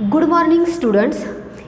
Good morning students.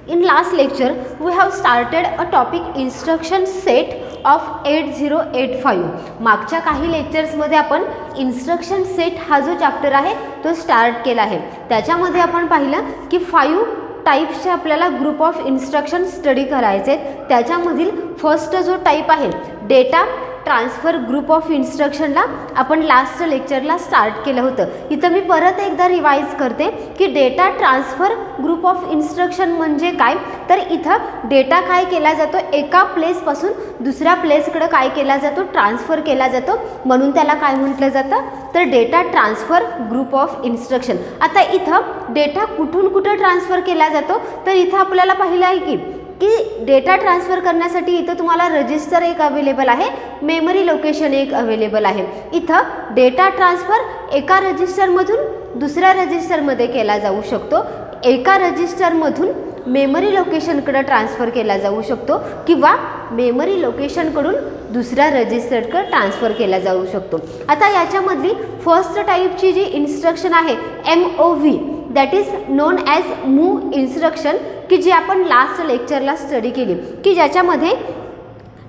In last lecture we have started a topic instruction set of 8085. मागच्या काही लेक्चर्समध्ये आपण instruction set हा जो चॅप्टर आहे तो स्टार्ट केला आहे. त्याच्यामध्ये आपण पाहिलं की 5 टाइप्सचे आपल्याला ग्रुप ऑफ इन्स्ट्रक्शन स्टडी करायचे आहेत. त्याच्यामधील फर्स्ट जो टाइप आहे डेटा ट्रान्सफर ग्रुप ऑफ इन्स्ट्रक्शनला आपण लास्ट लेक्चरला स्टार्ट केलं होतं. इथं मी परत एकदा रिवाइज करते की data transfer group of instruction म्हणजे काय. तर इथं डेटा काय केला जातो, एका प्लेसपासून दुसऱ्या प्लेसकडे काय केला जातो, ट्रान्सफर केला जातो, म्हणून त्याला काय म्हटलं जातं तर data transfer group of instruction. आता इथं डेटा कुठून कुठं ट्रान्सफर केला जातो तर इथं आपल्याला पाहिलं आहे की डेटा ट्रान्सफर करण्यासाठी इथं तुम्हाला रजिस्टर एक अवेलेबल आहे, मेमरी लोकेशन एक अवेलेबल आहे. इथं डेटा ट्रान्सफर एका रजिस्टरमधून दुसऱ्या रजिस्टरमध्ये केला जाऊ शकतो, एका रजिस्टरमधून मेमरी लोकेशनकडे ट्रान्सफर केला जाऊ शकतो किंवा मेमरी लोकेशनकडून दुसऱ्या रजिस्टरकडे ट्रान्सफर केला जाऊ शकतो. आता याच्यामधली फर्स्ट टाईपची जी इन्स्ट्रक्शन आहे MOV, that is non as move instruction, की जी आपण लास्ट लेक्चरला स्टडी केली, की ज्याच्यामध्ये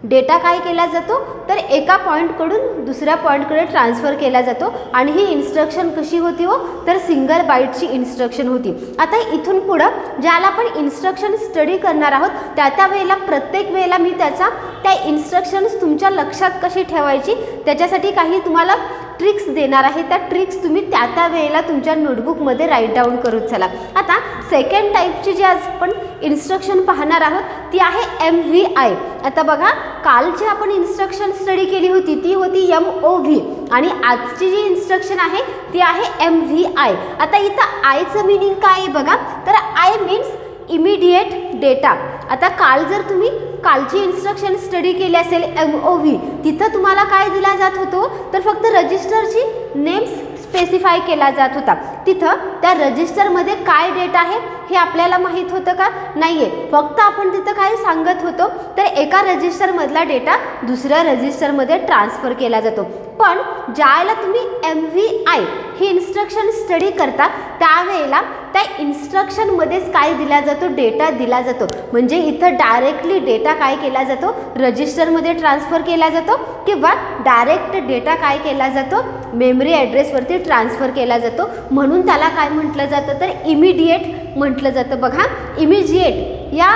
डेटा काय केला जातो तर एका पॉईंटकडून दुसऱ्या पॉईंटकडे ट्रान्सफर केला जातो. आणि ही इन्स्ट्रक्शन कशी होती हो तर सिंगल बाईटची इन्स्ट्रक्शन होती. आता इथून पुढं ज्याला आपण इन्स्ट्रक्शन स्टडी करणार आहोत त्या वेळेला प्रत्येक वेळेला मी त्या इन्स्ट्रक्शन्स तुमच्या लक्षात कशी ठेवायची त्याच्यासाठी काही तुम्हाला ट्रिक्स देणार आहे. त्या ट्रिक्स तुम्ही त्या वेळेला तुमच्या नोटबुकमध्ये राईट डाऊन करूच. चला आता सेकंड टाईपची जी आज आपण इन्स्ट्रक्शन पाहणार आहोत ती आहे MVI. आता बघा कालची आपण इन्स्ट्रक्शन स्टडी केली होती ती होती MOV आणि आजची जी इन्स्ट्रक्शन आहे ती आहे MVI. आता इथं आयचं मिनिंग काय आहे बघा, तर आय मीन्स इमिडिएट डेटा. आता काल जर तुम्ही कालची इन्स्ट्रक्शन स्टडी केली असेल MOV, तिथं तुम्हाला काय दिला जात होतो तर फक्त रजिस्टरची नेम्स स्पेसिफाय केला जात होता. तिथं त्या रजिस्टरमध्ये काय डेटा आहे हे आपल्याला माहीत होतं का, नाही आहे. फक्त आपण तिथं काय सांगत होतो तर एका रजिस्टरमधला डेटा दुसऱ्या रजिस्टरमध्ये ट्रान्सफर केला जातो. पण ज्यावेळेला तुम्ही MVI ही इन्स्ट्रक्शन स्टडी करता त्यावेळेला त्या इन्स्ट्रक्शनमध्येच काय दिला जातो, डेटा दिला जातो. म्हणजे इथं डायरेक्टली डेटा काय केला जातो, रजिस्टरमध्ये ट्रान्सफर केला जातो किंवा डायरेक्ट डेटा काय केला जातो, मेमरी ॲड्रेसवरती ट्रान्सफर केला जातो. म्हणून त्याला काय म्हटलं जातं तर इमिडिएट म्हटलं जातं. बघा इमिजिएट या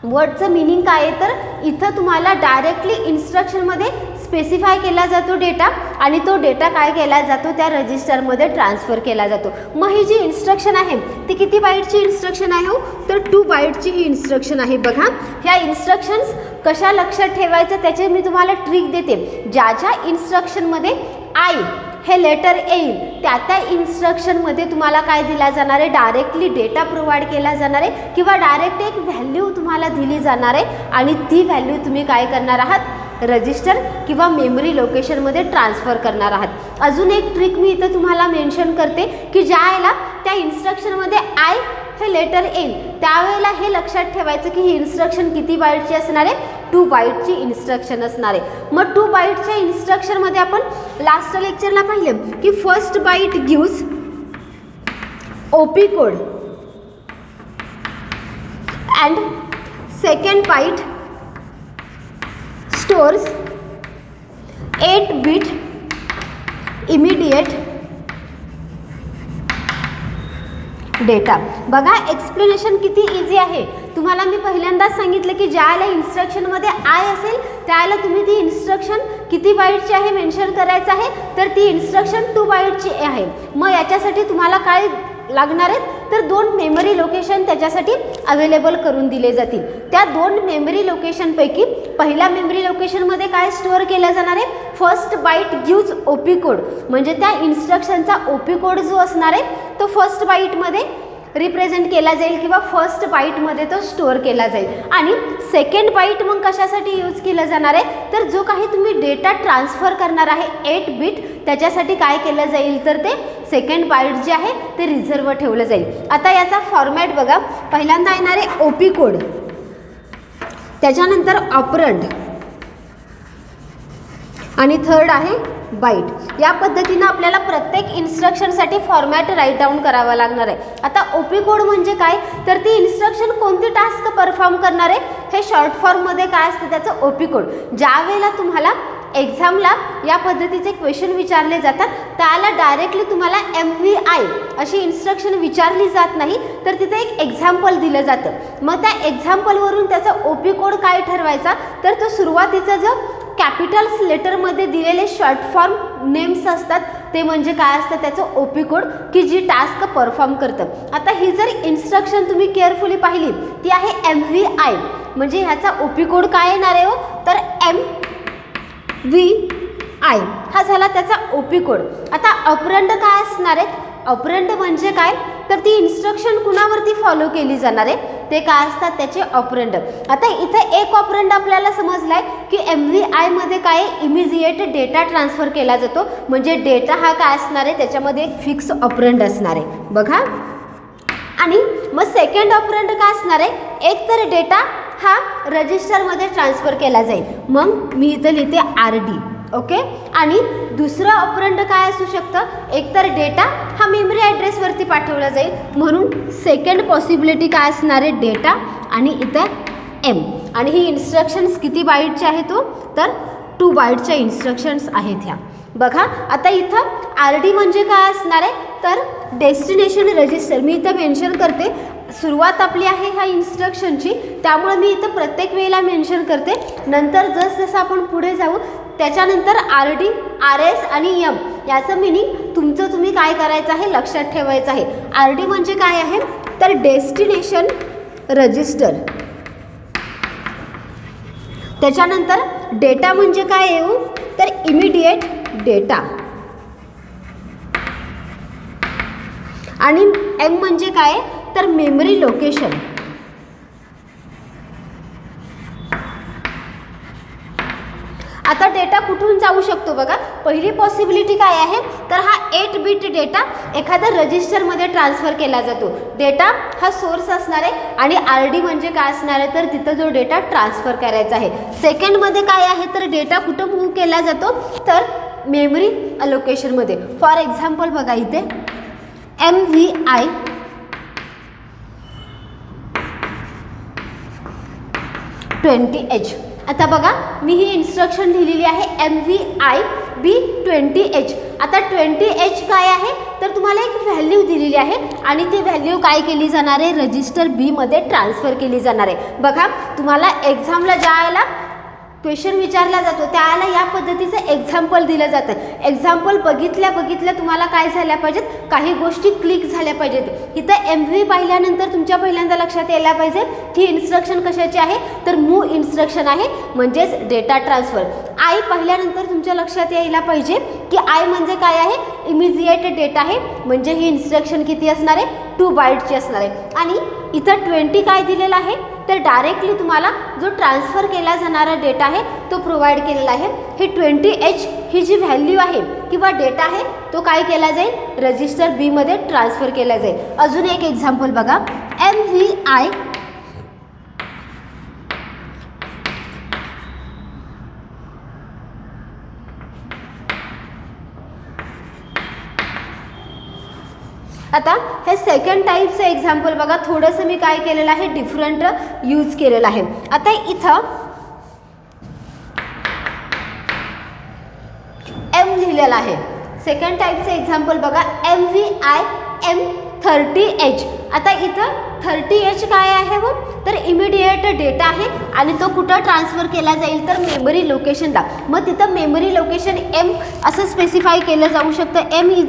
वर्डचं मिनिंग काय आहे तर इथं तुम्हाला डायरेक्टली इन्स्ट्रक्शनमध्ये स्पेसिफाय केला जातो डेटा आणि तो डेटा काय केला जातो त्या रजिस्टरमध्ये ट्रान्सफर केला जातो. मग ही जी इन्स्ट्रक्शन आहे ती किती बाईटची इन्स्ट्रक्शन आहे हो तर 2 बाईटची ही इन्स्ट्रक्शन आहे. बघा ह्या इन्स्ट्रक्शन्स कशा लक्षात ठेवायचं त्याचे मी तुम्हाला ट्रिक देते. ज्या इन्स्ट्रक्शनमध्ये आय हे लेटर येईल त्या इन्स्ट्रक्शनमध्ये तुम्हाला काय दिला जाणार आहे, डायरेक्टली डेटा प्रोव्हाइड केला जाणार आहे किंवा डायरेक्ट एक व्हॅल्यू तुम्हाला दिली जाणार आहे आणि ती व्हॅल्यू तुम्ही काय करणार आहात, रजिस्टर किंवा मेमरी लोकेशनमध्ये ट्रान्सफर करणार आहात. अजून एक ट्रिक मी इथं तुम्हाला मेन्शन करते की ज्यावेळेला त्या इन्स्ट्रक्शनमध्ये आय हे लेटर येईल त्यावेळेला हे लक्षात ठेवायचं की ही इन्स्ट्रक्शन किती बाईटची असणार आहे, 2 बाईटची इन्स्ट्रक्शन असणार आहे. मग 2 बाईटच्या इन्स्ट्रक्शनमध्ये आपण लास्ट लेक्चरला पाहिलं की first byte gives OP code and second byte stores 8 bit immediate data. बघा एक्सप्लेनेशन किती इझी आहे. तुम्हाला मी पहिल्यांदाच सांगितलं की ज्याला इन्स्ट्रक्शनमध्ये आय असेल त्याला तुम्ही ती इन्स्ट्रक्शन किती बाईटची आहे मेन्शन करायचं आहे तर ती इन्स्ट्रक्शन 2 बाईटची आहे. मग याच्यासाठी तुम्हाला काय लागणार आहेत तर 2 मेमरी लोकेशन त्याच्यासाठी अवेलेबल करून दिले जातील. त्या 2 मेमरी लोकेशनपैकी पहिल्या मेमरी लोकेशनमध्ये काय स्टोअर केलं जाणार आहे, first byte gives OP code, म्हणजे त्या इन्स्ट्रक्शनचा OP कोड जो असणार आहे तो फर्स्ट बाईटमध्ये रिप्रेझेंट केला जाईल किंवा फर्स्ट बाईटमध्ये तो स्टोअर केला जाईल. आणि सेकंड बाईट मग कशासाठी यूज केलं जाणार आहे तर जो काही तुम्ही डेटा ट्रान्सफर करणार आहे 8 बिट त्याच्यासाठी काय केलं जाईल तर ते सेकंड बाईट जे आहे ते रिझर्व ठेवलं जाईल. आता याचा फॉर्मॅट बघा, पहिल्यांदा येणार आहे OP कोड, त्याच्यानंतर ऑपरंड आणि थर्ड आहे बाईट. या पद्धतीनं आपल्याला प्रत्येक इन्स्ट्रक्शनसाठी फॉर्मॅट राईट डाऊन करावा लागणार आहे. आता OP कोड म्हणजे काय, तर ती इन्स्ट्रक्शन कोणती टास्क परफॉर्म करणार आहे हे शॉर्ट फॉर्ममध्ये काय असतं त्याचं OP कोड. ज्या वेळेला तुम्हाला एक्झामला या पद्धतीचे क्वेश्चन विचारले जातात त्याला डायरेक्टली तुम्हाला MVI अशी इन्स्ट्रक्शन विचारली जात नाही, तर तिथे एक एक्झाम्पल दिलं जातं. मग त्या एक्झाम्पलवरून त्याचा OP कोड काय ठरवायचा, तर तो सुरुवातीचा जो कॅपिटल्स लेटरमध्ये दिलेले शॉर्ट फॉर्म नेम्स असतात ते म्हणजे काय असतं त्याचं OP कोड की जी टास्क परफॉर्म करतं. आता ही जर इन्स्ट्रक्शन तुम्ही केअरफुली पाहिली ती आहे MVI, म्हणजे ह्याचा OP कोड काय येणार आहे हो, तर MVI हा झाला त्याचा OP कोड. आता ऑपरंड काय असणार आहेत, ऑपरंड म्हणजे काय, तर ती इन्स्ट्रक्शन कुणावरती फॉलो केली जाणार आहे ते काय असतात त्याचे ऑपरंड. आता इथं एक ऑपरंड आपल्याला समजलाय की MVI मध्ये काय इमिजिएट डेटा ट्रान्सफर केला जातो, म्हणजे डेटा हा काय असणार आहे त्याच्यामध्ये एक फिक्स ऑपरंड असणार आहे बघा. आणि मग सेकंड ऑपरंड काय असणार आहे, एक तर डेटा हा रजिस्टरमध्ये ट्रान्सफर केला जाईल, मग मी इथं लिहिते RD, ओके. आणि दुसरं ऑपरंड काय असू शकतं, एकतर डेटा हा मेमरी ॲड्रेसवरती पाठवला जाईल, म्हणून सेकंड पॉसिबिलिटी काय असणार आहे डेटा आणि इथं M. आणि ही इन्स्ट्रक्शन्स किती बाईटचे आहेत तो, तर 2 बाईटच्या इन्स्ट्रक्शन्स आहेत ह्या बघा. आता इथं RD म्हणजे काय असणार आहे, तर डेस्टिनेशन रजिस्टर. मी इथं मेन्शन करते, सुरुवात आपली आहे ह्या इन्स्ट्रक्शनची, त्यामुळे मी इथं प्रत्येक वेळेला मेन्शन करते. नंतर जसं आपण पुढे जाऊ त्याच्यानंतर RD, RS आणि M याचं मिनिंग तुमचं तुम्ही काय करायचं आहे लक्षात ठेवायचं आहे. RD म्हणजे काय आहे, तर डेस्टिनेशन रजिस्टर. त्याच्यानंतर डेटा म्हणजे काय येऊ, तर इमिडिएट डेटा. आणि M म्हणजे काय, तर मेमरी लोकेशन. आता डेटा कुठून जाऊ शकतो बघा. पहिली पॉसिबिलिटी काय आहे, तर हा 8 बिट डेटा एखाद्या रजिस्टरमध्ये ट्रान्सफर केला जातो. डेटा हा सोर्स असणार आहे आणि RD म्हणजे काय असणार आहे, तर तिथं जो डेटा ट्रान्सफर करायचा आहे. सेकंडमध्ये काय आहे, तर डेटा कुठं मूव्ह केला जातो, तर मेमरी अलोकेशनमध्ये. फॉर एक्झाम्पल बघा इथे MVI (20H). आता बघा मी ही इन्स्ट्रक्शन लिहिलेली आहे MVI B20H. आता 20H काय आहे, तर तुम्हाला एक व्हॅल्यू दिलेली आहे आणि ती व्हॅल्यू काय केली जाणार आहे, रजिस्टर B मध्ये ट्रान्सफर केली जाणार आहे. बघा तुम्हाला एक्झामला ज्यावेळेला क्वेश्चन विचारला जातो त्याला या पद्धतीचं एक्झाम्पल दिलं जातं. एक्झाम्पल बघितल्या तुम्हाला काय झाल्या पाहिजेत, काही गोष्टी क्लिक झाल्या पाहिजेत. इथं MV पाहिल्यानंतर तुमच्या पहिल्यांदा लक्षात यायला पाहिजे ही इन्स्ट्रक्शन कशाची आहे, तर मूव्ह इन्स्ट्रक्शन आहे, म्हणजेच डेटा ट्रान्सफर. I पाहिल्यानंतर तुमच्या लक्षात यायला पाहिजे की I म्हणजे काय आहे, इमिजिएट डेटा आहे, म्हणजे ही इन्स्ट्रक्शन किती असणार आहे, 2 बाईटची असणार आहे. आणि इथं 20 काय दिलेला आहे, तर डायरेक्टली तुम्हाला जो ट्रान्सफर केला जाणारा डेटा आहे तो प्रोव्हाइड केलेला आहे. हे 20H ही जी व्हॅल्यू आहे किंवा डेटा आहे तो काय केला जाईल, रजिस्टर B मध्ये ट्रान्सफर केला जाईल. अजून एक एक्झाम्पल बघा MVI आता हे सेकंड टाईपचं एक्झाम्पल बघा, थोडंसं मी काय केलेलं आहे डिफरंट यूज केलेलं आहे. आता इथं M लिहिलेलं आहे. सेकंड टाईपचं एक्झाम्पल बघा MVI M30H. आता इथं 30H काय आहे हो, तर इमिडिएट डेटा आहे आणि तो कुठं ट्रान्सफर केला जाईल, तर मेमरी लोकेशनला. मग तिथं मेमरी लोकेशन M असं स्पेसिफाय केलं जाऊ शकतं. M =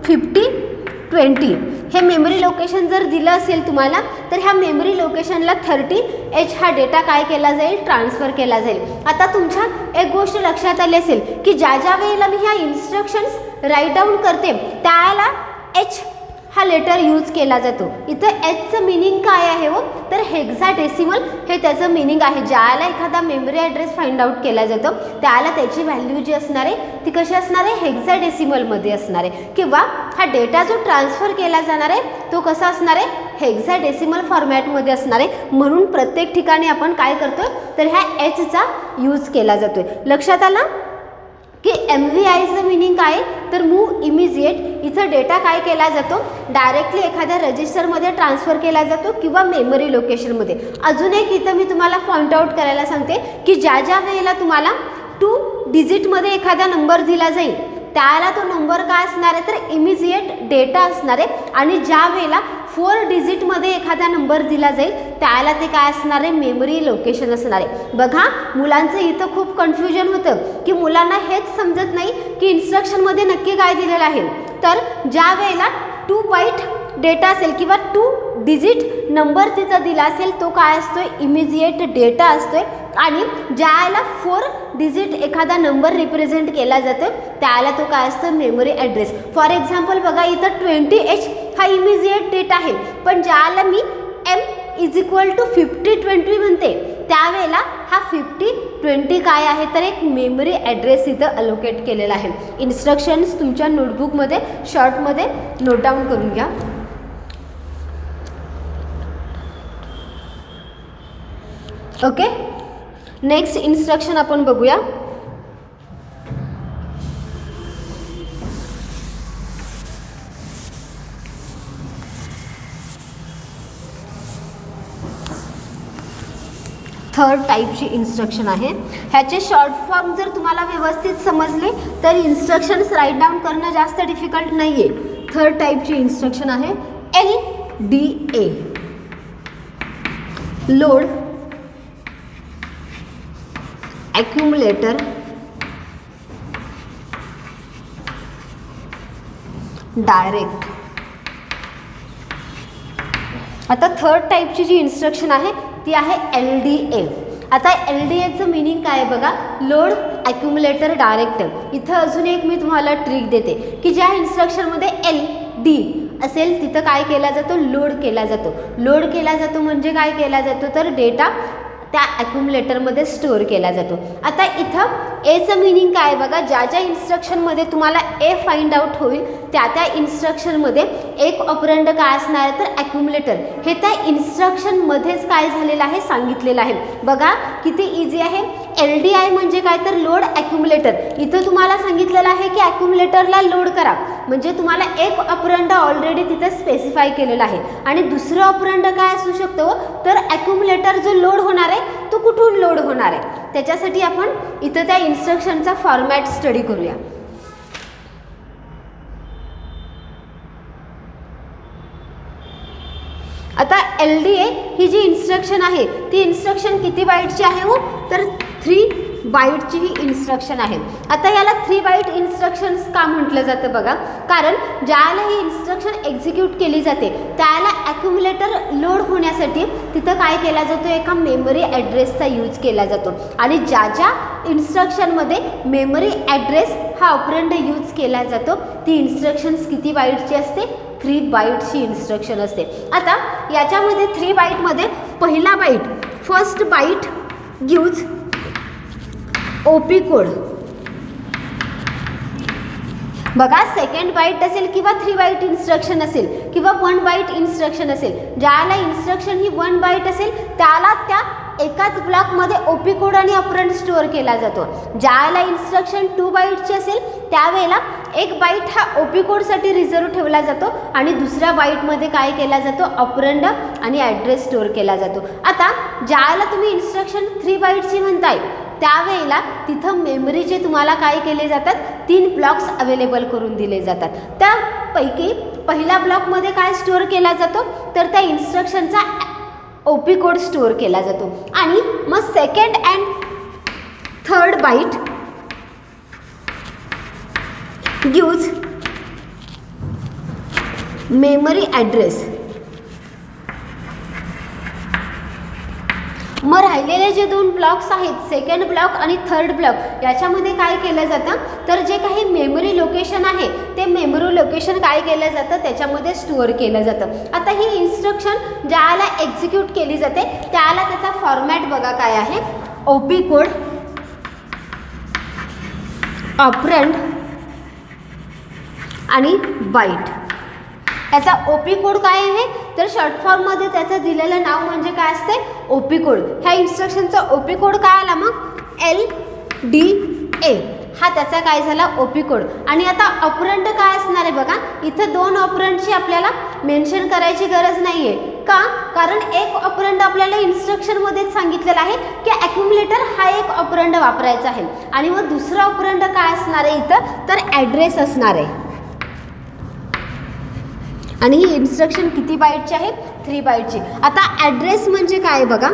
50-20. हे मेमरी लोकेशन जर दिलं असेल तुम्हाला तर ह्या मेमरी लोकेशनला 30H हा डेटा काय केला जाईल, ट्रान्सफर केला जाईल. आता तुमच्या एक गोष्ट लक्षात आली असेल की ज्या वेळेला मी ह्या इन्स्ट्रक्शन्स राईट डाऊन करते त्याला H हा लेटर यूज केला जातो. इथं Hचं मिनिंग काय आहे हो, तर हेक्साडेसिमल हे त्याचं मिनिंग आहे. ज्याला एखादा मेमरी ॲड्रेस फाइंड आउट केला जातो त्याला त्याची व्हॅल्यू जी असणार आहे ती कशी असणार आहे, हेक्साडेसिमलमध्ये असणार आहे. किंवा हा डेटा जो ट्रान्सफर केला जाणार आहे तो कसा असणार आहे, हेक्साडेसिमल फॉर्मॅटमध्ये असणार आहे. म्हणून प्रत्येक ठिकाणी आपण काय करतो, तर ह्या Hचा यूज केला जातोय. लक्षात आला. की MVIचं मिनिंग काय तर मूव्ह इमिजिएट. इथं डेटा काय केला जातो डायरेक्टली एखाद्या रजिस्टरमध्ये ट्रान्सफर केला जातो किंवा मेमरी लोकेशनमध्ये. अजून एक इथं मी तुम्हाला पॉईंट आउट करायला सांगते की ज्या ज्या वेळेला तुम्हाला 2 डिजिटमध्ये एखादा नंबर दिला जाईल त्याला तो नंबर काय असणार आहे तर इमिजिएट डेटा असणार आहे, आणि ज्या वेळेला 4 डिजिटमध्ये एखादा नंबर दिला जाईल त्याला ते काय असणार आहे मेमरी लोकेशन असणार आहे. बघा मुलांचं इथं खूप कन्फ्युजन होतं की मुलांना हेच समजत नाही की इन्स्ट्रक्शनमध्ये नक्की काय दिलेलं आहे. तर ज्या वेळेला 2 बाईट डेटा असेल किंवा 2 डिजिट नंबर तिथं दिला असेल तो काय असतोय इमिजिएट डेटा असतोय, आणि ज्याला 4 डिजिट एखादा नंबर रिप्रेझेंट केला जातो त्याला तो काय असतो मेमरी ॲड्रेस. फॉर एक्झाम्पल बघा इथं 20H हा इमिजिएट डेटा आहे, पण ज्याला मी M=5020 म्हणते त्यावेळेला हा 5020 काय आहे तर एक मेमरी ॲड्रेस इथं अलोकेट केलेला आहे. इन्स्ट्रक्शन्स तुमच्या नोटबुकमध्ये शॉर्टमध्ये नोट डाऊन करून घ्या. ओके, नेक्स्ट इन्स्ट्रक्शन आपण बघूया. थर्ड टाईपची इन्स्ट्रक्शन आहे. ह्याचे शॉर्ट फॉर्म जर तुम्हाला व्यवस्थित समजले तर इन्स्ट्रक्शन्स राईट डाऊन करणं जास्त डिफिकल्ट नाही आहे. थर्ड टाईपची इन्स्ट्रक्शन आहे LDA, लोड ॲक्युमुलेटर डायरेक्ट. आता थर्ड टाईपची जी इन्स्ट्रक्शन आहे ती आहे LDA. आता LDAचं मिनिंग काय आहे बघा, लोड ॲक्युमुलेटर डायरेक्ट. इथं अजून एक मी तुम्हाला ट्रिक देते की ज्या इन्स्ट्रक्शनमध्ये LD असेल तिथं काय केला जातो लोड केला जातो. लोड केला जातो म्हणजे काय केला जातो तर डेटा त्या ॲक्युमुलेटरमध्ये स्टोअर केला जातो. आता इथं एचं मिनिंग काय बघा, ज्या ज्या इन्स्ट्रक्शनमध्ये तुम्हाला ए फाइंड आउट होईल त्या त्या इन्स्ट्रक्शनमध्ये एक ऑपरंड काय असणार आहे तर ॲक्युमुलेटर. हे त्या इन्स्ट्रक्शनमध्येच काय झालेलं आहे सांगितलेलं आहे. बघा किती इझी आहे. LDI म्हणजे काय तर लोड ॲक्युमुलेटर. इथं तुम्हाला सांगितलेलं आहे की ॲक्युमुलेटरला लोड करा, म्हणजे तुम्हाला एक ऑपरंड ऑलरेडी तिथं स्पेसिफाय केलेला आहे, आणि दुसरं ऑपरंड काय असू शकतो तर ॲक्युमुलेटर जो लोड होणार आहे तो कुठून लोड होणार आहे. त्याच्यासाठी आपण इथं त्या इन्स्ट्रक्शनचा फॉर्मॅट स्टडी करूया. आता LDA ही जी इन्स्ट्रक्शन आहे ती इन्स्ट्रक्शन किती बाईटची आहे हो तर 3 बाईटची ही इन्स्ट्रक्शन आहे. आता याला 3 बाईट इन्स्ट्रक्शन्स का म्हटलं जातं बघा, कारण ज्याला ही इन्स्ट्रक्शन एक्झिक्यूट केली जाते त्याला ॲक्युमुलेटर लोड होण्यासाठी तिथं काय केला जातो एका मेमरी ॲड्रेसचा यूज केला जातो, आणि ज्या ज्या इन्स्ट्रक्शनमध्ये मेमरी ॲड्रेस हा ऑपरंड यूज केला जातो ती इन्स्ट्रक्शन्स किती बाईटची असते 3 बाईटची इन्स्ट्रक्शन असते. आता याच्यामध्ये 3 बाईटमध्ये पहिला byte first byte gives OP code. बघा सेकंड बाईट असेल किंवा 3 बाईट इन्स्ट्रक्शन असेल किंवा 1 बाईट इन्स्ट्रक्शन असेल, ज्याला इन्स्ट्रक्शन ही 1 बाईट असेल त्याला त्या एकाच ब्लॉकमध्ये OP कोड आणि ऑपरंड स्टोअर केला जातो. ज्याला इन्स्ट्रक्शन 2 बाईटची असेल त्यावेळेला 1 बाईट हा OP कोडसाठी रिझर्व ठेवला जातो आणि दुसऱ्या बाईटमध्ये काय केला जातो ऑपरंड आणि ॲड्रेस स्टोअर केला जातो. आता ज्याला तुम्ही इन्स्ट्रक्शन 3 बाईटची म्हणताय त्यावेळेला तिथं मेमरीचे तुम्हाला काय केले जातात 3 ब्लॉक्स अवेलेबल करून दिले जातात. त्यापैकी पहिल्या ब्लॉकमध्ये काय स्टोअर केला जातो तर त्या इन्स्ट्रक्शनचा OP कोड स्टोअर केला जातो, आणि मग second and third byte gives memory address. मग राहिलेले जे 2 ब्लॉक्स आहेत सेकंड ब्लॉक आणि थर्ड ब्लॉक याच्यामध्ये काय केलं जातं तर जे काही मेमरी लोकेशन आहे ते मेमरी लोकेशन काय केलं जातं त्याच्यामध्ये स्टोअर केलं जातं. आता ही इन्स्ट्रक्शन ज्याला एक्झिक्यूट केली जाते त्याला त्याचा फॉर्मॅट बघा काय आहे, OP कोड, ऑपरंड आणि बाईट. याचा OP कोड काय आहे तर शॉर्ट फॉर्ममध्ये त्याचं दिलेलं नाव म्हणजे काय असते OP कोड. ह्या इन्स्ट्रक्शनचा OP कोड काय आला मग LDA. हा त्याचा काय झाला ओपी कोड. आणि आता ऑपरंड काय असणार आहे बघा, इथं 2 ऑपरंडची आपल्याला मेन्शन करायची गरज नाही आहे. का? कारण एक ऑपरंड आपल्याला इन्स्ट्रक्शनमध्येच सांगितलेलं आहे की ॲक्युमुलेटर हा एक ऑपरंड वापरायचा आहे. आणि मग दुसरा ऑपरंड काय असणार आहे इथं, तर ॲड्रेस असणार आहे. आणि ही इन्स्ट्रक्शन किती बाईटची आहे, 3 बाईटची. आता ॲड्रेस म्हणजे काय बघा,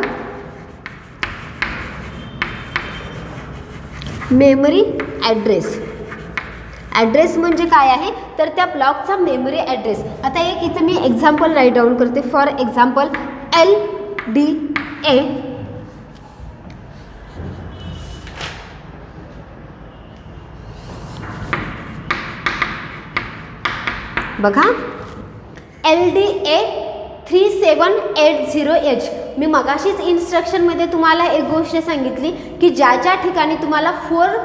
मेमरी ॲड्रेस. ॲड्रेस म्हणजे काय आहे, तर त्या ब्लॉकचा मेमरी ॲड्रेस. आता एक इथं मी एक्झाम्पल राईट डाऊन करते. फॉर एक्झाम्पल LDA बघा, LDA 3780H. मी मगाशीच इन्स्ट्रक्शनमध्ये तुम्हाला एक गोष्ट सांगितली की ज्या ठिकाणी तुम्हाला 4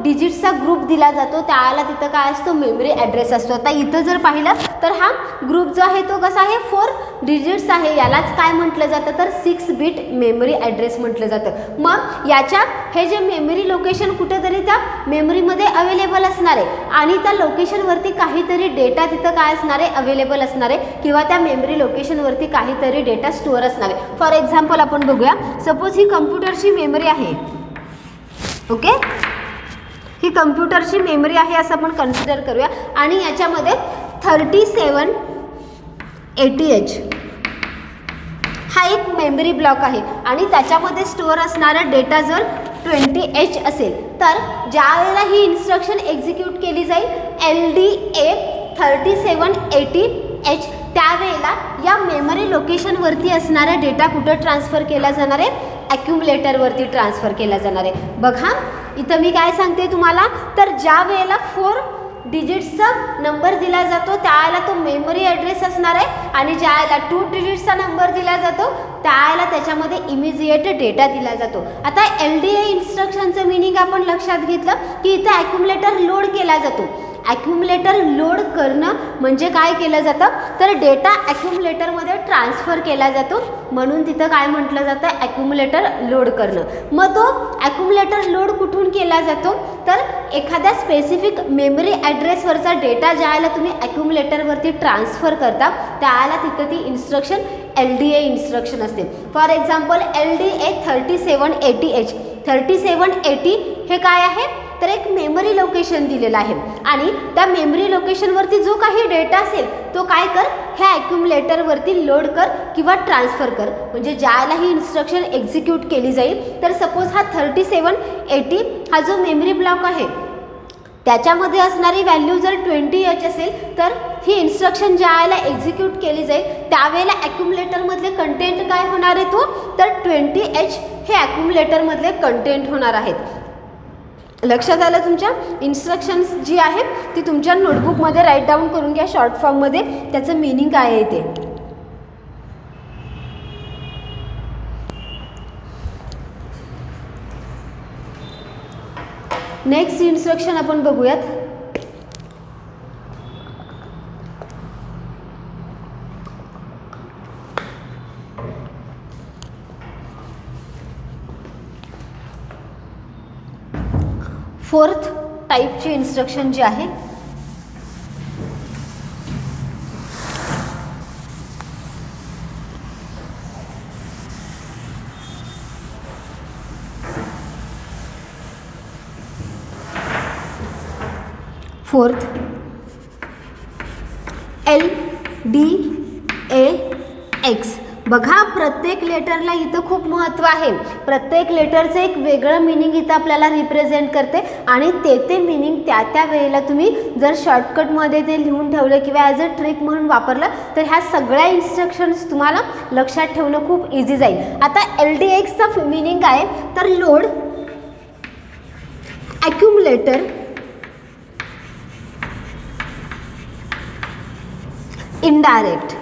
डिजिट्सचा ग्रुप दिला जातो त्याला तिथं काय असतो, मेमरी ॲड्रेस असतो. आता इथं जर पाहिलं तर हा ग्रुप जो आहे तो कसा आहे, 4 डिजिट्स आहे. यालाच काय म्हटलं जातं, तर 6 बिट मेमरी ॲड्रेस म्हटलं जातं. मग याच्या हे जे मेमरी लोकेशन कुठेतरी त्या मेमरीमध्ये अवेलेबल असणार आहे आणि त्या लोकेशनवरती काहीतरी डेटा तिथं काय असणार आहे, अवेलेबल असणार आहे किंवा त्या मेमरी लोकेशनवरती काहीतरी डेटा स्टोअर असणार आहे. फॉर एक्झाम्पल आपण बघूया, सपोज ही कम्प्युटरची मेमरी आहे. ओके, ही कम्प्युटरची मेमरी आहे असं आपण कन्सिडर करूया. आणि याच्यामध्ये 3780H हा एक मेमरी ब्लॉक आहे आणि त्याच्यामध्ये स्टोअर असणारा डेटा जर 20H असेल, तर ज्या वेळेला ही इन्स्ट्रक्शन एक्झिक्यूट केली जाईल LDA 3780H, त्यावेळेला या मेमरी लोकेशनवरती असणारा डेटा कुठं ट्रान्सफर केला जाणार आहे, ॲक्युमुलेटरवरती ट्रान्सफर केला जाणार आहे. बघा इथं मी काय सांगते तुम्हाला, तर ज्या वेळेला 4 डिजिट्सचा नंबर दिला जातो त्यावेळेला तो मेमरी ॲड्रेस असणार आहे आणि ज्या वेळेला 2 डिजिट्सचा नंबर दिला जातो त्यावेळेला त्याच्यामध्ये इमिजिएट डेटा दिला जातो. आता LDA इन्स्ट्रक्शनचं मिनिंग आपण लक्षात घेतलं की इथं ॲक्युमुलेटर लोड केला जातो. ॲक्युमुलेटर लोड करणं म्हणजे काय केलं जातं, तर डेटा ॲक्युमुलेटरमध्ये ट्रान्सफर केला जातो, म्हणून तिथं काय म्हटलं जातं, ॲक्युमुलेटर लोड करणं. मग तो ॲक्युमुलेटर लोड कुठून केला जातो, तर एखाद्या स्पेसिफिक मेमरी ॲड्रेसवरचा डेटा ज्यावेळेला तुम्ही ॲक्युमुलेटरवरती ट्रान्सफर करता त्यावेळेला तिथं ती इन्स्ट्रक्शन LDA इन्स्ट्रक्शन असते. For example LDA 3780H. 3780 हे काय आहे, तर एक मेमरी लोकेशन दिलेलं आहे आणि त्या मेमरी लोकेशनवरती जो काही डेटा असेल तो काय कर, ह्या ॲक्युमुलेटरवरती लोड कर किंवा ट्रान्सफर कर. म्हणजे ज्याला ही इन्स्ट्रक्शन एक्झिक्यूट केली जाईल, तर सपोज हा 3780 हा जो मेमरी ब्लॉक आहे त्याच्यामध्ये असणारी व्हॅल्यू जर 20H असेल, तर ही इन्स्ट्रक्शन ज्यावेळेला एक्झिक्यूट केली जाईल त्यावेळेला ॲक्युमुलेटरमधले कंटेंट काय होणार आहे, तो तर 20H हे ॲक्युमुलेटरमधले कंटेंट होणार आहेत. लक्षात आलं तुमच्या? इन्स्ट्रक्शन्स जी आहे ती तुमच्या नोटबुकमध्ये राईट डाऊन करून घ्या शॉर्ट फॉर्ममध्ये, त्याचं मीनिंग काय आहे ते. नेक्स्ट इन्स्ट्रक्शन आपण बघूयात. फोर्थ टाईपची इन्स्ट्रक्शन जी आहे फोर्थ LDAX. बघा प्रत्येक लेटरला इथं खूप महत्त्व आहे. प्रत्येक लेटरचं एक वेगळं मिनिंग इथं आपल्याला रिप्रेझेंट करते आणि ते मिनिंग त्या वेळेला तुम्ही जर शॉर्टकटमध्ये ते लिहून ठेवलं किंवा ॲज अ ट्रिक म्हणून वापरलं तर ह्या सगळ्या इन्स्ट्रक्शन्स तुम्हाला लक्षात ठेवणं खूप इझी जाईल. आता LDAXचा मिनिंग काय, तर लोड ॲक्युमुलेटर इनडायरेक्ट.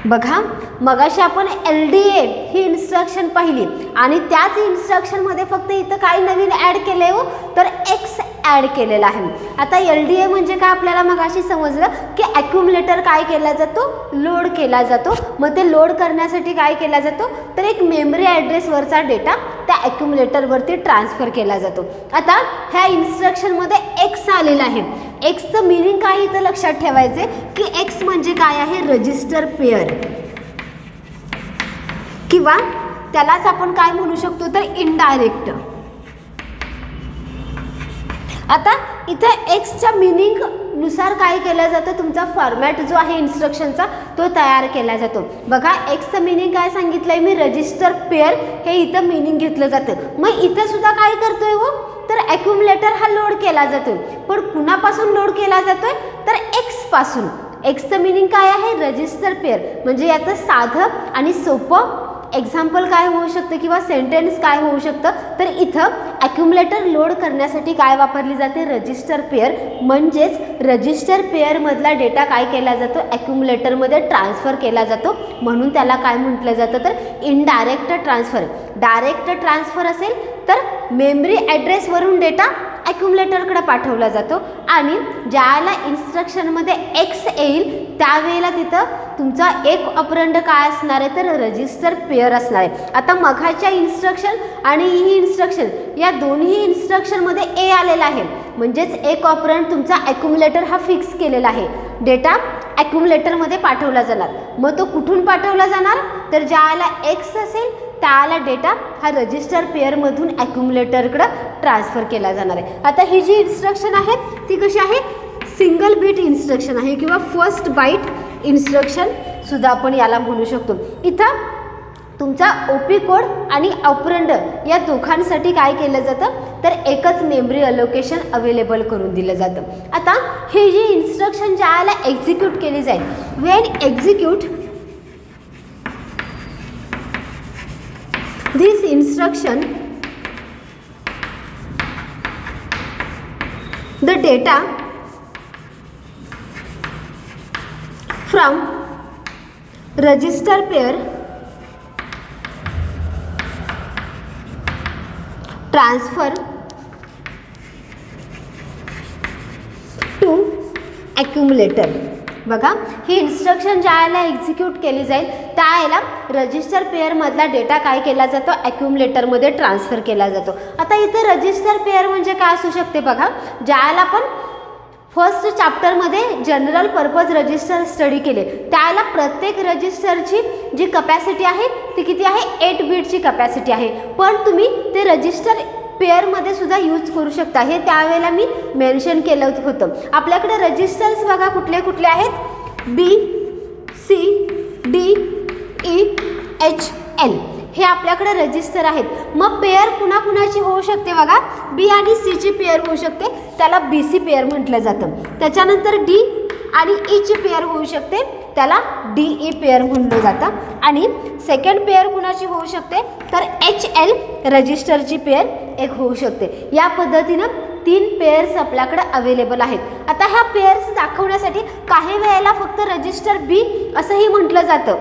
बघा मगाशी आपण LDA ही इन्स्ट्रक्शन पाहिली आणि त्याच इन्स्ट्रक्शनमध्ये फक्त इथं काय नवीन ॲड केलं आहे हो, तर X ॲड केलेला आहे. आता LDA म्हणजे काय आपल्याला मगाशी समजलं की ॲक्युमुलेटर काय केला जातो, लोड केला जातो. मग ते लोड करण्यासाठी काय केला जातो, तर एक मेमरी ॲड्रेसवरचा डेटा त्या ॲक्युमुलेटरवरती ट्रान्सफर केला जातो. आता ह्या इन्स्ट्रक्शनमध्ये एक्स आलेला आहे. एक्सचं मिनिंग काय इथं लक्षात ठेवायचे की एक्स म्हणजे काय आहे, रजिस्टर पेअर, किंवा त्यालाच आपण काय म्हणू शकतो तर इनडायरेक्ट. आता इथं एक्सच्या मिनिंग नुसार काय केलं जातं, तुमचा फॉर्मॅट जो आहे इन्स्ट्रक्शनचा तो तयार केला जातो. बघा एक्सचं मिनिंग काय सांगितलंय मी, रजिस्टर पेअर, हे इथं मिनिंग घेतलं जातं. मग इथं सुद्धा काय करतोय हो, तर ॲक्युमुलेटर हा लोड केला जातोय. पण कुणापासून लोड केला जातोय, तर एक्स पासून. एक्सचं मिनिंग काय आहे, रजिस्टर पेअर. म्हणजे याचं साधं आणि सोपं एक्झाम्पल काय होऊ शकतं किंवा सेंटेन्स काय होऊ शकतं, तर इथं ॲक्युमुलेटर लोड करण्यासाठी काय वापरली जाते, रजिस्टर पेअर. म्हणजेच रजिस्टर पेअरमधला डेटा काय केला जातो, ॲक्युमुलेटरमध्ये ट्रान्सफर केला जातो. म्हणून त्याला काय म्हटलं जातं, तर इनडायरेक्ट ट्रान्सफर. डायरेक्ट ट्रान्सफर असेल तर मेमरी ॲड्रेसवरून डेटा ॲक्युमुलेटरकडे पाठवला जातो, आणि ज्याला इन्स्ट्रक्शनमध्ये एक्स येईल त्यावेळेला तिथं तुमचा एक ऑपरंड काय असणार आहे, तर रजिस्टर पेअर असणार आहे. आता मघाच्या इन्स्ट्रक्शन आणि ही इन्स्ट्रक्शन या दोन्ही इन्स्ट्रक्शनमध्ये ए आलेला आहे. म्हणजेच एक ऑपरंड तुमचा ॲक्युमुलेटर हा फिक्स केलेला आहे. डेटा ॲक्युमुलेटरमध्ये पाठवला जाणार. मग तो कुठून पाठवला जाणार, तर ज्याला एक्स असेल त्याला डेटा हा रजिस्टर पेअरमधून ॲक्युमुलेटरकडं ट्रान्सफर केला जाणार आहे. आता ही जी इन्स्ट्रक्शन आहे ती कशी आहे, सिंगल बीट इन्स्ट्रक्शन आहे किंवा फर्स्ट बाईट इन्स्ट्रक्शन सुद्धा आपण याला म्हणू शकतो. इथं तुमचा OP कोड आणि ऑपरंड या दोघांसाठी काय केलं जातं, तर एकच मेमरी अलोकेशन अवेलेबल करून दिलं जातं. आता ही जी इन्स्ट्रक्शन ज्याला एक्झिक्यूट केली जाईल, Wien execute this instruction, the data from register pair transfer to accumulator. बघा ही इन्स्ट्रक्शन ज्याला एक्झिक्यूट केली जाईल त्याला रजिस्टर पेअरमधला डेटा काय केला जातो, ॲक्युमुलेटरमध्ये ट्रान्सफर केला जातो. आता इथं रजिस्टर पेअर म्हणजे काय असू शकते, बघा ज्याला आपण फर्स्ट चॅप्टरमध्ये जनरल पर्पज रजिस्टर स्टडी केले त्याला प्रत्येक रजिस्टरची जी कपॅसिटी आहे ती किती आहे, 8 बीटची कपॅसिटी आहे. पण तुम्ही ते रजिस्टर पेअरमध्ये सुद्धा यूज करू शकता. हे त्यावेळेला मी मेन्शन केलं होतं. आपल्याकडे रजिस्टर्स बघा कुठले कुठले आहेत, BCDEHL हे आपल्याकडे रजिस्टर आहेत. मग पेअर कुणाकुणाची होऊ शकते, बघा B आणि C ची पेअर होऊ शकते, त्याला BC पेअर म्हटलं जातं. त्याच्यानंतर D आणि E ची पेअर होऊ शकते, त्याला DE पेअर म्हटलं जातं. आणि सेकंड पेअर कुणाची होऊ शकते, तर HL रजिस्टरची पेअर एक होऊ शकते. या पद्धतीनं 3 पेअर्स आपल्याकडे अवेलेबल आहेत. आता ह्या पेअर्स दाखवण्यासाठी काही वेळेला फक्त रजिस्टर B असंही म्हटलं जातं.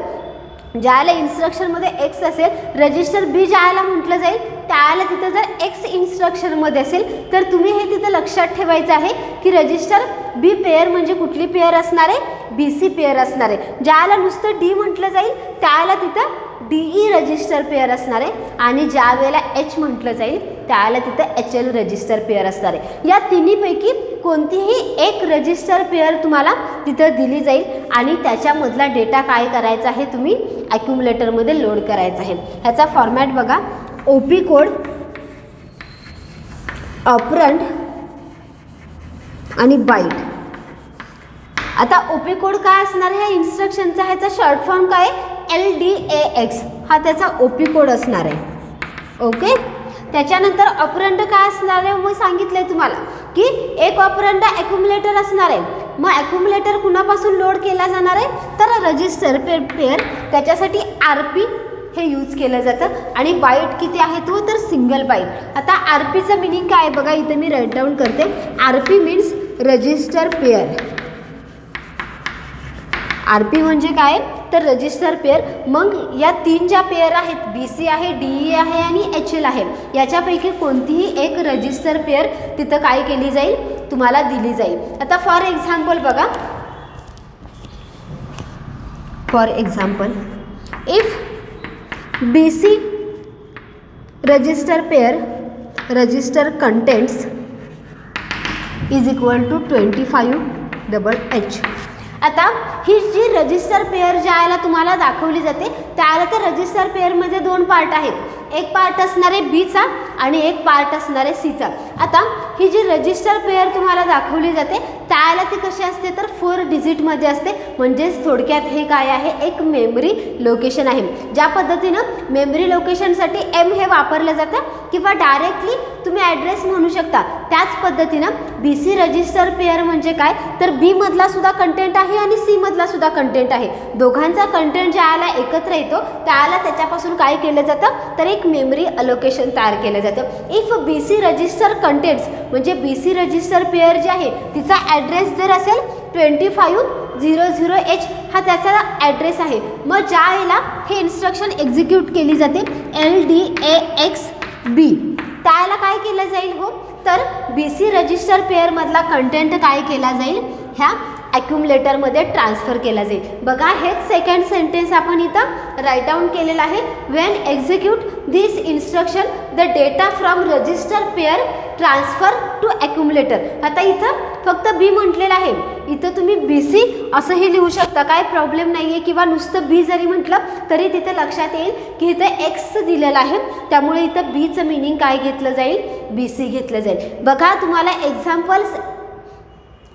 ज्याला इन्स्ट्रक्शनमध्ये एक्स असेल, रजिस्टर B ज्याला म्हटलं जाईल त्याला तिथं जर एक्स इन्स्ट्रक्शनमध्ये असेल तर तुम्ही हे तिथं लक्षात ठेवायचं आहे की रजिस्टर B पेअर म्हणजे कुठली पेअर असणार आहे, BC पेअर असणार आहे. ज्याला नुसतं D म्हटलं जाईल त्याला तिथं DE रजिस्टर पेअर असणार आहे, आणि ज्या वेळेला H म्हटलं जाईल त्याला तिथं HL रजिस्टर पेअर असणार आहे. या तिन्हीपैकी कोणतीही एक रजिस्टर पेअर तुम्हाला तिथं दिली जाईल आणि त्याच्यामधला डेटा काय करायचा आहे, तुम्ही ॲक्युमुलेटरमध्ये लोड करायचा आहे. ह्याचा फॉर्मॅट बघा, OP कोड, ऑपरंड आणि बाईट. आता OP कोड काय असणार आहे, ह्या इन्स्ट्रक्शनचा ह्याचा शॉर्ट फॉर्म काय, LDAX हा त्याचा OP कोड असणार आहे. ओके. त्याच्यानंतर ऑपरंड काय असणार आहे, मग सांगितलंय तुम्हाला की एक ऑपरंड ॲक्युमुलेटर असणार आहे. मग ॲक्युमुलेटर कुणापासून लोड केला जाणार आहे, तर रजिस्टर पेअर, त्याच्यासाठी RP हे यूज केलं जातं. आणि बाईट किती आहे तो, तर सिंगल बाईट. आता RPचं मिनिंग काय आहे बघा, इथं मी राईट डाऊन करते. RP means register pair. RP म्हणजे काय, तर रजिस्टर पेअर. मग या 3 ज्या पेअर आहेत, BC आहे, DE आहे आणि HL आहे, याच्यापैकी कोणतीही एक रजिस्टर पेअर तिथं काय केली जाईल, तुम्हाला दिली जाईल. आता फॉर एक्झाम्पल बघा, for example if BC register pair register contents is equal to 25H. आता ही जी रजिस्टर पेअर ज्या वेळेला तुम्हाला दाखवली जाते त्यावेळेला त्या रजिस्टर पेअरमध्ये 2 पार्ट आहेत. एक पार्ट असणार आहे Bचा आणि एक पार्ट असणार आहे Cचा. आता ही जी रजिस्टर पेअर तुम्हाला दाखवली जाते त्यावेळेला ती कशी असते तर 4 डिजिटमध्ये असते. म्हणजेच थोडक्यात हे काय आहे, एक मेमरी लोकेशन आहे. ज्या पद्धतीनं मेमरी लोकेशनसाठी M हे वापरलं जातं किंवा डायरेक्टली तुम्ही ॲड्रेस म्हणू शकता, त्याच पद्धतीनं BC रजिस्टर पेअर म्हणजे काय तर B मधला सुद्धा कंटेंट आहे आणि C मधला सुद्धा कंटेंट आहे. दोघांचा कंटेंट ज्याला एकत्र येतो त्याला त्याच्यापासून काय केलं जातं तर एक मेमरी अलोकेशन तयार केलं जातं. इफ BC रजिस्टर कंटेंट्स म्हणजे BC रजिस्टर पेअर जी आहे तिचा ॲड्रेस जर असेल 2500H हा त्याचा ॲड्रेस आहे. मग ज्या वेळेला हे इन्स्ट्रक्शन एक्झिक्यूट केली जाते LDAXB त्याला काय केलं जाईल हो तर BC रजिस्टर पेअरमधला कंटेंट काय केला जाईल, ह्या ॲक्युमुलेटरमध्ये ट्रान्सफर केला जाईल. बघा हेच सेकंड सेंटेन्स आपण इथं राईट डाऊन केलेलं आहे. When execute this instruction the data from register pair transfer to accumulator. आता इथं फक्त B म्हटलेलं आहे, इथं तुम्ही BC असंही लिहू शकता, काय प्रॉब्लेम नाही आहे. किंवा नुसतं B जरी म्हटलं तरी तिथे लक्षात येईल की इथं X दिलेलं आहे, त्यामुळे इथं Bचं मिनिंग काय घेतलं जाईल, BC घेतलं जाईल. बघा तुम्हाला एक्झाम्पल्स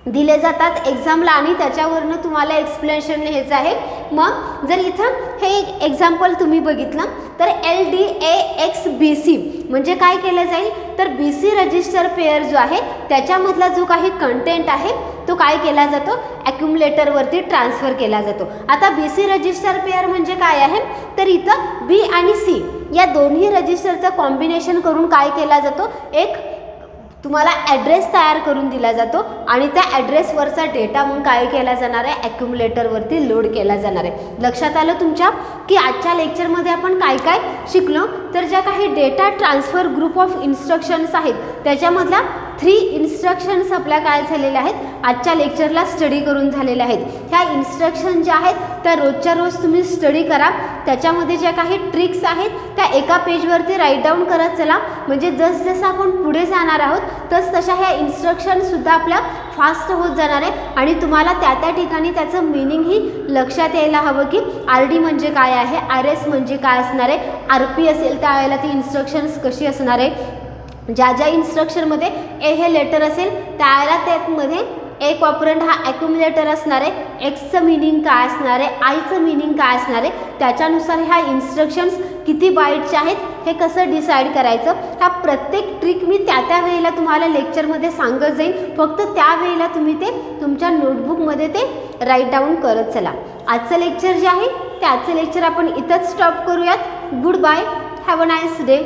दिले जातात एक्झामला आणि त्याच्यावरनं तुम्हाला एक्सप्लेनेशन लिहायचं आहे. मग जर इथं हे एक एक्झाम्पल तुम्ही बघितलं तर LDAXBC म्हणजे काय केलं जाईल तर BC रजिस्टर पेअर जो आहे त्याच्यामधला जो काही कंटेंट आहे तो काय केला जातो, ॲक्युमुलेटरवरती ट्रान्सफर केला जातो. आता BC रजिस्टर पेअर म्हणजे काय आहे तर इथं B आणि C या दोन्ही रजिस्टरचं कॉम्बिनेशन करून काय केला जातो, एक तुम्हाला ॲड्रेस तयार करून दिला जातो आणि त्या ॲड्रेसवरचा डेटा मग काय केला जाणार आहे, ॲक्युमुलेटरवरती लोड केला जाणार आहे. लक्षात आलं तुमच्या की आजच्या लेक्चरमध्ये आपण काय काय शिकलो तर ज्या काही data transfer group of instructions आहेत त्याच्यामधल्या 3 इन्स्ट्रक्शन्स आपल्या काय झालेल्या आहेत, आजच्या लेक्चरला स्टडी करून झालेल्या आहेत. ह्या इन्स्ट्रक्शन ज्या आहेत त्या रोजच्या रोज तुम्ही स्टडी करा. त्याच्यामध्ये ज्या काही ट्रिक्स आहेत त्या एका पेजवरती राईट डाऊन करत चला. म्हणजे जसजसं आपण पुढे जाणार आहोत तसतशा ह्या इन्स्ट्रक्शनसुद्धा आपल्या फास्ट होत जाणार आहे आणि तुम्हाला त्या त्या ठिकाणी त्याचं मिनिंगही लक्षात यायला हवं की RD म्हणजे काय आहे, RS म्हणजे काय असणार आहे, RP असेल त्यावेळेला ती इन्स्ट्रक्शन्स कशी असणार आहे. ज्या ज्या इन्स्ट्रक्शनमध्ये ए हे लेटर असेल त्यावेळेला त्यामध्ये एक ऑपरंड हा ॲक्युमुलेटर असणार आहे, Xचं मिनिंग काय असणार आहे, Iचं मिनिंग काय असणार आहे, त्याच्यानुसार ह्या इन्स्ट्रक्शन्स किती बाईटचे आहेत हे कसं डिसाईड करायचं. हा प्रत्येक ट्रिक मी त्या त्या वेळेला तुम्हाला लेक्चरमध्ये सांगत जाईल. फक्त त्यावेळेला तुम्ही ते तुमच्या नोटबुकमध्ये ते राईट डाऊन करत चला. आजचं लेक्चर जे आहे त्याचं लेक्चर आपण इथंच स्टॉप करूयात. Goodbye, have a nice day.